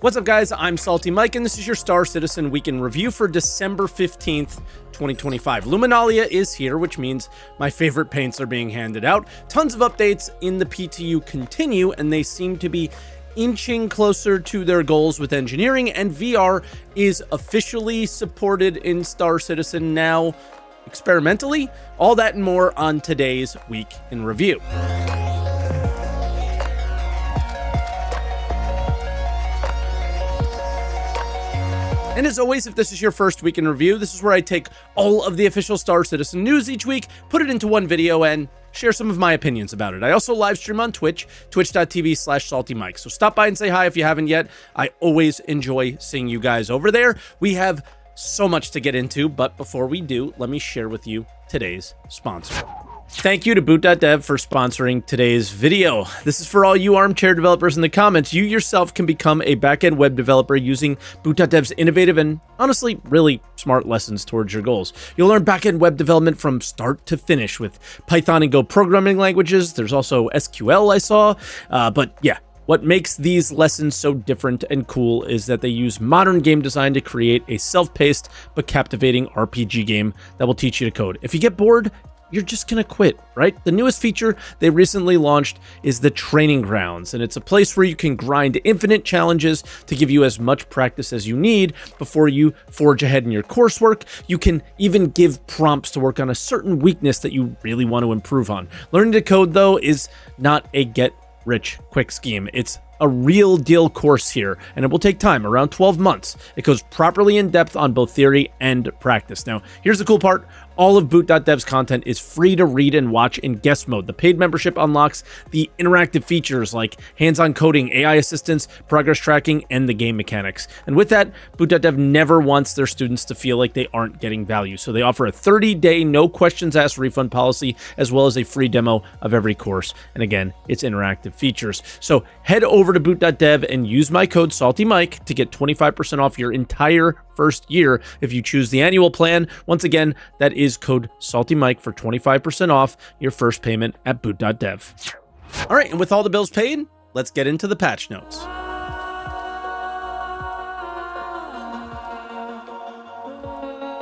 What's up, guys? I'm SaltEMike, and this is your Star Citizen Week in Review for December 15th, 2025. Luminalia is here, which means my favorite paints are being handed out. Tons of updates in the PTU continue, and they seem to be inching closer to their goals with engineering, and VR is officially supported in Star Citizen now, experimentally. All that and more on today's Week in Review. And as always, if this is your first week in review, this is where I take all of the official Star Citizen news each week, put it into one video, and share some of my opinions about it. I also live stream on Twitch, twitch.tv/SaltEMike. So stop by and say hi if you haven't yet. I always enjoy seeing you guys over there. We have so much to get into, but before we do, let me share with you today's sponsor. Thank you to boot.dev for sponsoring today's video. This is for all you armchair developers in the comments. You yourself can become a backend web developer using boot.dev's innovative and honestly really smart lessons towards your goals. You'll learn backend web development from start to finish with Python and Go programming languages. There's also SQL I saw, but yeah. What makes these lessons so different and cool is that they use modern game design to create a self-paced but captivating RPG game that will teach you to code. If you get bored, you're just gonna quit, right? The newest feature they recently launched is the Training Grounds, and it's a place where you can grind infinite challenges to give you as much practice as you need before you forge ahead in your coursework. You can even give prompts to work on a certain weakness that you really want to improve on. Learning to code, though, is not a get-rich-quick scheme. It's a real deal course here, and it will take time, around 12 months. It goes properly in depth on both theory and practice. Now, here's the cool part. All of boot.dev's content is free to read and watch in guest mode. The paid membership unlocks the interactive features like hands-on coding, AI assistance, progress tracking, and the game mechanics. And with that, boot.dev never wants their students to feel like they aren't getting value. So they offer a 30-day no questions asked refund policy, as well as a free demo of every course. And again, it's interactive features. So head over to boot.dev and use my code SaltEMike to get 25% off your entire first year if you choose the annual plan. Once again, that is code SaltEMike for 25% off your first payment at boot.dev. All right, and with all the bills paid, let's get into the patch notes.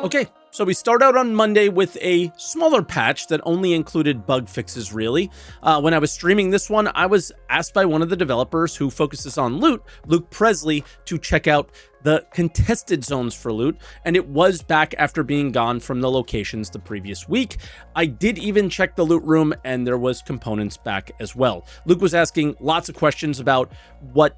Okay, so we start out on Monday with a smaller patch that only included bug fixes, really. When I was streaming this one, I was asked by one of the developers who focuses on loot, Luke Presley, to check out the contested zones for loot, and it was back after being gone from the locations the previous week. I did even check the loot room, and there was components back as well. Luke was asking lots of questions about what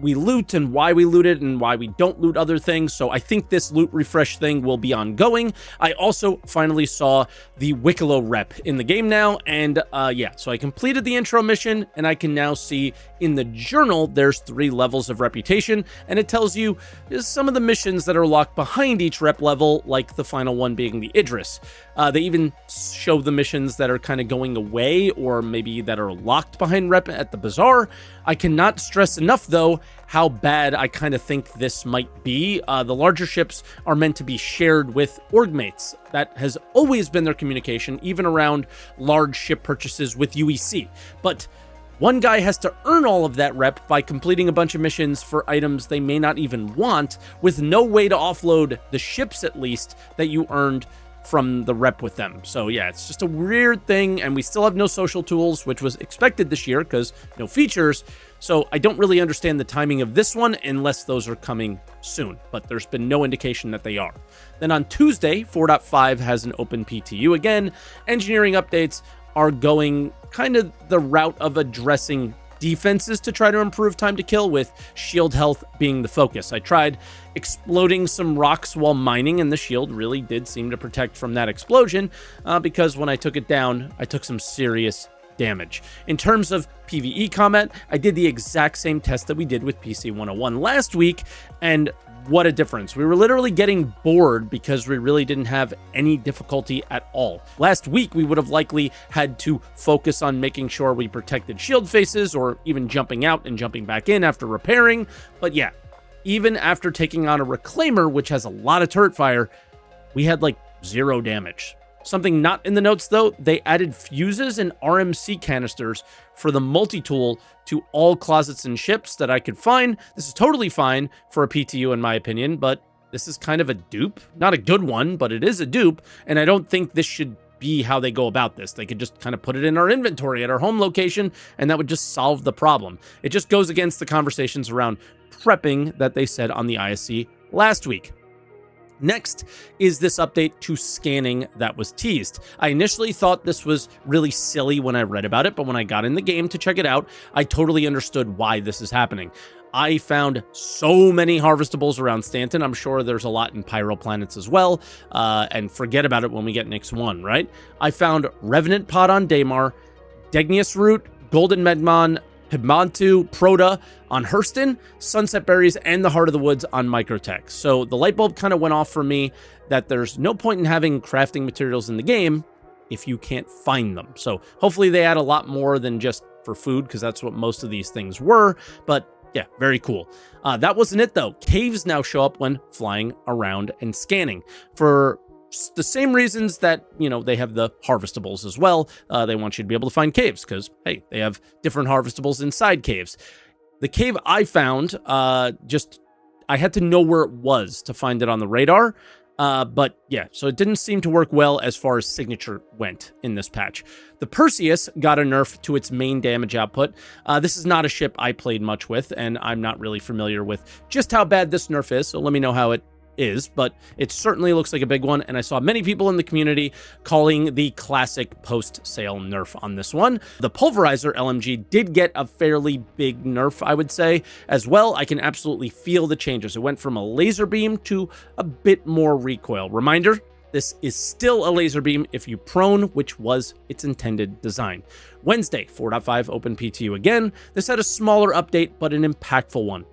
we loot and why we loot it and why we don't loot other things. So I think this loot refresh thing will be ongoing. I also finally saw the Wicklow rep in the game now. And yeah, so I completed the intro mission, and I can now see in the journal, there's 3 levels of reputation, and it tells you some of the missions that are locked behind each rep level, like the final one being the Idris. They even show the missions that are kind of going away, or maybe that are locked behind rep at the bazaar. I cannot stress enough, though, how bad I kind of think this might be. The larger ships are meant to be shared with org mates. That has always been their communication, even around large ship purchases with UEC. But one guy has to earn all of that rep by completing a bunch of missions for items they may not even want, with no way to offload the ships, at least, that you earned from the rep with them. So yeah, it's just a weird thing, and we still have no social tools, which was expected this year because no features. So I don't really understand the timing of this one unless those are coming soon, but there's been no indication that they are. Then on Tuesday, 4.5 has an open PTU again. Engineering updates are going kind of the route of addressing defenses to try to improve time to kill, with shield health being the focus. I tried exploding some rocks while mining, and the shield really did seem to protect from that explosion, because when I took it down, I took some serious damage. In terms of PvE combat, I did the exact same test that we did with PC 101 last week, and what a difference. We were literally getting bored because we really didn't have any difficulty at all. Last week, we would have likely had to focus on making sure we protected shield faces, or even jumping out and jumping back in after repairing. But yeah, even after taking on a Reclaimer, which has a lot of turret fire, we had like 0 damage. Something not in the notes, though, they added fuses and RMC canisters for the multi-tool to all closets and ships that I could find. This is totally fine for a PTU, in my opinion, but this is kind of a dupe. Not a good one, but it is a dupe, and I don't think this should be how they go about this. They could just kind of put it in our inventory at our home location, and that would just solve the problem. It just goes against the conversations around prepping that they said on the ISC last week. Next is this update to scanning that was teased. I initially thought this was really silly when I read about it, but when I got in the game to check it out, I totally understood why this is happening. I found so many harvestables around Stanton. I'm sure there's a lot in Pyro Planets as well, and forget about it when we get Nyx 1, right? I found Revenant Pod on Daymar, Degnius Root, Golden Medmon, Pigmontu, Proto on Hurston, Sunset Berries, and the Heart of the Woods on Microtech. So the light bulb kind of went off for me that there's no point in having crafting materials in the game if you can't find them. So hopefully they add a lot more than just for food, because that's what most of these things were. But yeah, very cool. That wasn't it, though. Caves now show up when flying around and scanning for the same reasons that, you know, they have the harvestables as well. They want you to be able to find caves because, hey, they have different harvestables inside caves. The cave I found, I had to know where it was to find it on the radar. But yeah, so it didn't seem to work well as far as signature went in this patch. The Perseus got a nerf to its main damage output. This is not a ship I played much with, and I'm not really familiar with just how bad this nerf is, so let me know how it is, but it certainly looks like a big one, and I saw many people in the community calling the classic post-sale nerf on this one. The Pulverizer LMG did get a fairly big nerf, I would say, as well. I can absolutely feel the changes. It went from a laser beam to a bit more recoil. Reminder, this is still a laser beam if you prone, which was its intended design. Wednesday, 4.5 open PTU again. This had a smaller update, but an impactful one.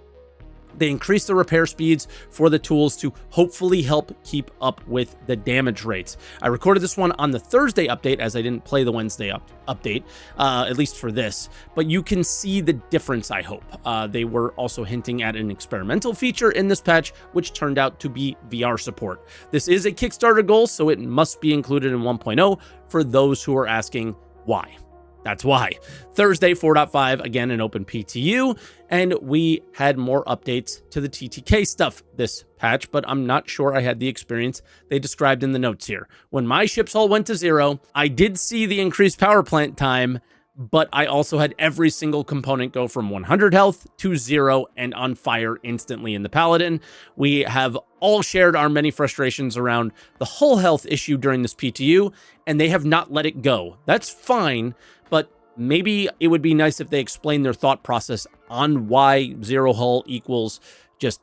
They increased the repair speeds for the tools to hopefully help keep up with the damage rates. I recorded this one on the Thursday update as I didn't play the Wednesday update, at least for this, but you can see the difference, I hope. They were also hinting at an experimental feature in this patch, which turned out to be VR support. This is a Kickstarter goal, so it must be included in 1.0 for those who are asking why. That's why. Thursday, 4.5, again, an open PTU, and we had more updates to the TTK stuff this patch, but I'm not sure I had the experience they described in the notes here. When my ship's hull went to 0, I did see the increased power plant time, but I also had every single component go from 100 health to 0 and on fire instantly in the Paladin. We have all shared our many frustrations around the hull health issue during this PTU, and they have not let it go. That's fine, but maybe it would be nice if they explained their thought process on why 0 hull equals just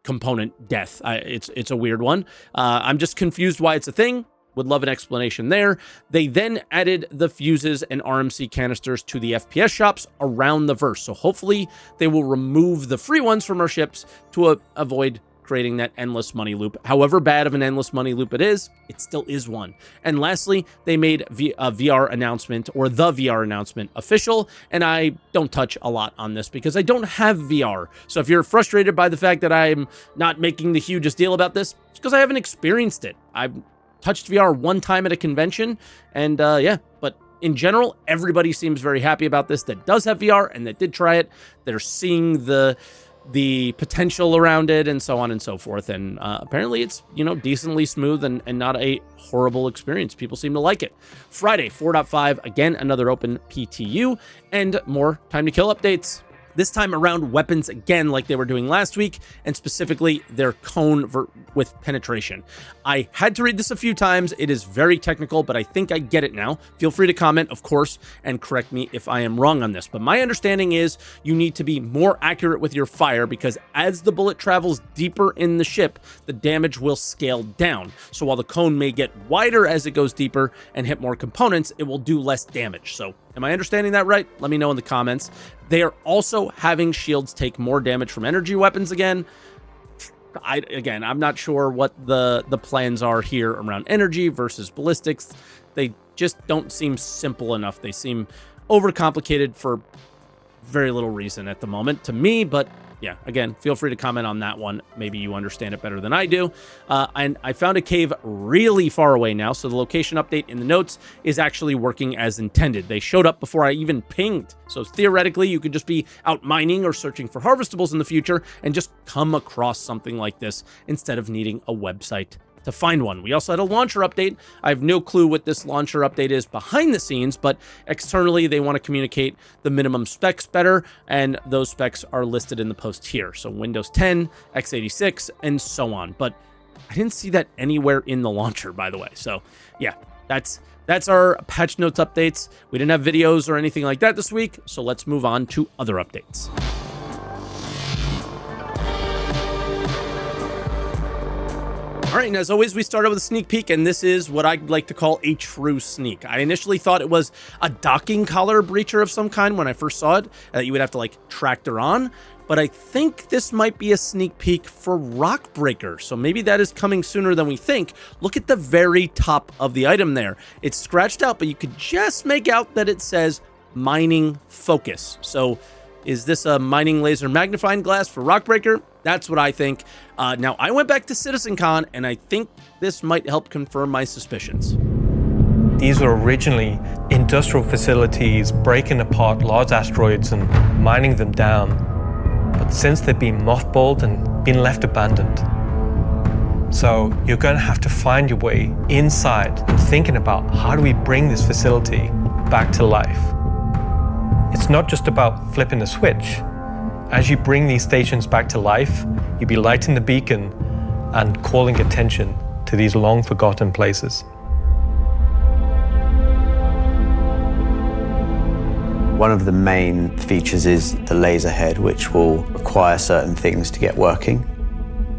component death. It's a weird one. I'm just confused why it's a thing. Would love an explanation there. They then added the fuses and RMC canisters to the FPS shops around the verse. So hopefully they will remove the free ones from our ships to avoid creating that endless money loop. However bad of an endless money loop it still is one. And lastly, they made a VR announcement, or the VR announcement, official, and I don't touch a lot on this because I don't have VR. So if you're frustrated by the fact that I'm not making the hugest deal about this, it's because I haven't experienced it. I've touched VR one time at a convention, and yeah, but in general, everybody seems very happy about this that does have VR and that did try it. They're seeing the potential around it and so on and so forth, and apparently it's, you know, decently smooth and not a horrible experience. People seem to like it. Friday, 4.5, again, another open PTU, and more time to kill updates. This time around, weapons again, like they were doing last week, and specifically their cone with penetration. I had to read this a few times. It is very technical, but I think I get it now. Feel free to comment, of course, and correct me if I am wrong on this. But my understanding is you need to be more accurate with your fire because as the bullet travels deeper in the ship, the damage will scale down. So while the cone may get wider as it goes deeper and hit more components, it will do less damage. So am I understanding that right? Let me know in the comments. They are also having shields take more damage from energy weapons again. I'm not sure what the plans are here around energy versus ballistics. They just don't seem simple enough. They seem overcomplicated for very little reason at the moment to me, but yeah, again, feel free to comment on that one. Maybe you understand it better than I do. And I found a cave really far away now, so the location update in the notes is actually working as intended. They showed up before I even pinged. So theoretically, you could just be out mining or searching for harvestables in the future and just come across something like this instead of needing a website to find one. We also had a launcher update. I have no clue what this launcher update is behind the scenes, but externally they want to communicate the minimum specs better, and those specs are listed in the post here. So Windows 10, x86, and so on. But I didn't see that anywhere in the launcher, by the way. So yeah, that's our patch notes updates. We didn't have videos or anything like that this week, so let's move on to other updates. All right, and as always, we started with a sneak peek, and this is what I'd like to call a true sneak. I initially thought it was a docking collar breacher of some kind when I first saw it, that you would have to like tractor on, but I think this might be a sneak peek for Rockbreaker, so maybe that is coming sooner than we think. Look at the very top of the item there. It's scratched out, but you could just make out that it says mining focus. So is this a mining laser magnifying glass for Rockbreaker? That's what I think. Now, I went back to CitizenCon, and I think this might help confirm my suspicions. These were originally industrial facilities breaking apart large asteroids and mining them down. But since they've been mothballed and been left abandoned. So you're going to have to find your way inside and thinking about how do we bring this facility back to life. It's not just about flipping a switch. As you bring these stations back to life, you'll be lighting the beacon and calling attention to these long forgotten places. One of the main features is the laser head, which will require certain things to get working.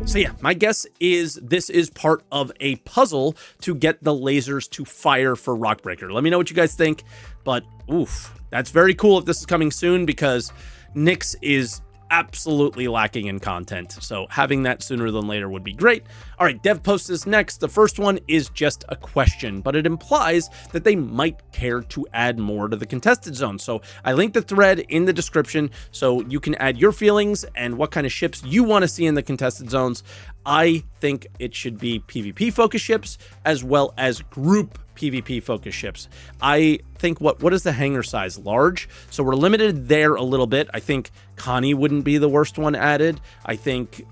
So yeah, my guess is this is part of a puzzle to get the lasers to fire for Rockbreaker. Let me know what you guys think, but oof, that's very cool if this is coming soon, because Nyx is absolutely lacking in content, so having that sooner than later would be great. All right, dev post is next. The first one is just a question, but it implies that they might care to add more to the contested zone. So I linked the thread in the description so you can add your feelings and what kind of ships you want to see in the contested zones. I think it should be PvP focus ships as well as group PvP focus ships. I think what is the hangar size? Large. So we're limited there a little bit. I think Connie wouldn't be the worst one added. I think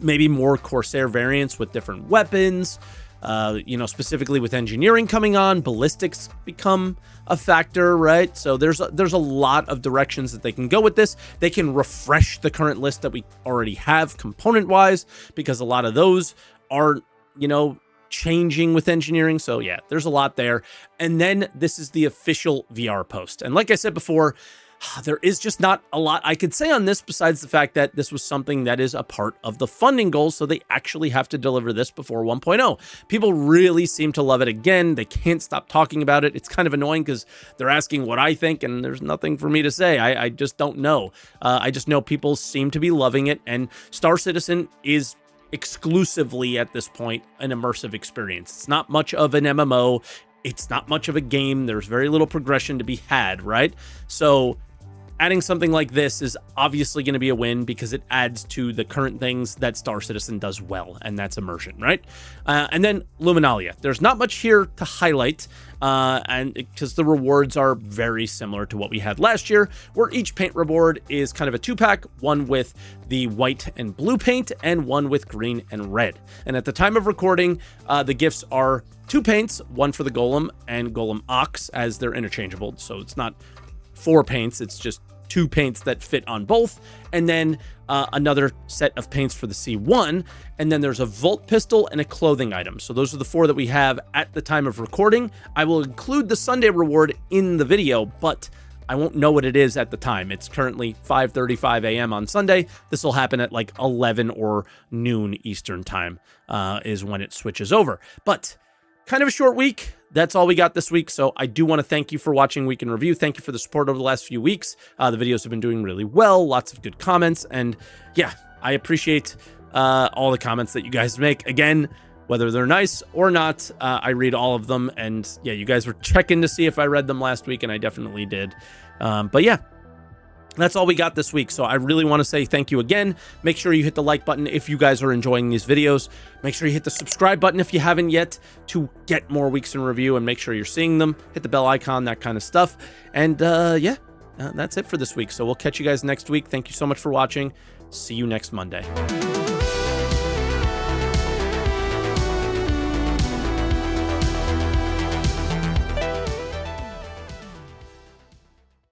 maybe more Corsair variants with different weapons. You know, specifically with engineering coming on, ballistics become a factor, right? So there's a lot of directions that they can go with this. They can refresh the current list that we already have component wise, because a lot of those are, you know, changing with engineering. So yeah, there's a lot there. And then this is the official VR post. And like I said before, there is just not a lot I could say on this besides the fact that this was something that is a part of the funding goals, so they actually have to deliver this before 1.0. People really seem to love it again. They can't stop talking about it. It's kind of annoying because they're asking what I think, and there's nothing for me to say. I just don't know. I just know people seem to be loving it, and Star Citizen is exclusively at this point an immersive experience. It's not much of an MMO. It's not much of a game. There's very little progression to be had, right? So adding something like this is obviously going to be a win because it adds to the current things that Star Citizen does well, and that's immersion, right? And then Luminalia. There's not much here to highlight, and because the rewards are very similar to what we had last year, where each paint reward is kind of a two-pack, one with the white and blue paint, and one with green and red. And at the time of recording, the gifts are 2 paints, one for the Golem and Golem Ox, as they're interchangeable, so it's not 4 paints, it's just 2 paints that fit on both, and then another set of paints for the C1, and then there's a Volt pistol and a clothing item. So those are the 4 that we have at the time of recording. I will include the Sunday reward in the video, but I won't know what it is at the time. It's currently 5:35 a.m. on Sunday. This will happen at like 11 or noon Eastern time is when it switches over. But kind of a short week. That's all we got this week. So I do want to thank you for watching Week in Review. Thank you for the support over the last few weeks. The videos have been doing really well. Lots of good comments. And yeah, I appreciate all the comments that you guys make. Again, whether they're nice or not, I read all of them. And yeah, you guys were checking to see if I read them last week, and I definitely did. But yeah, That's all we got this week. So I really want to say thank you again. Make sure you hit the like button if you guys are enjoying these videos. Make sure you hit the subscribe button if you haven't yet to get more weeks in review and make sure you're seeing them. Hit the bell icon, that kind of stuff. And yeah, that's it for this week. So we'll catch you guys next week. Thank you so much for watching. See you next Monday.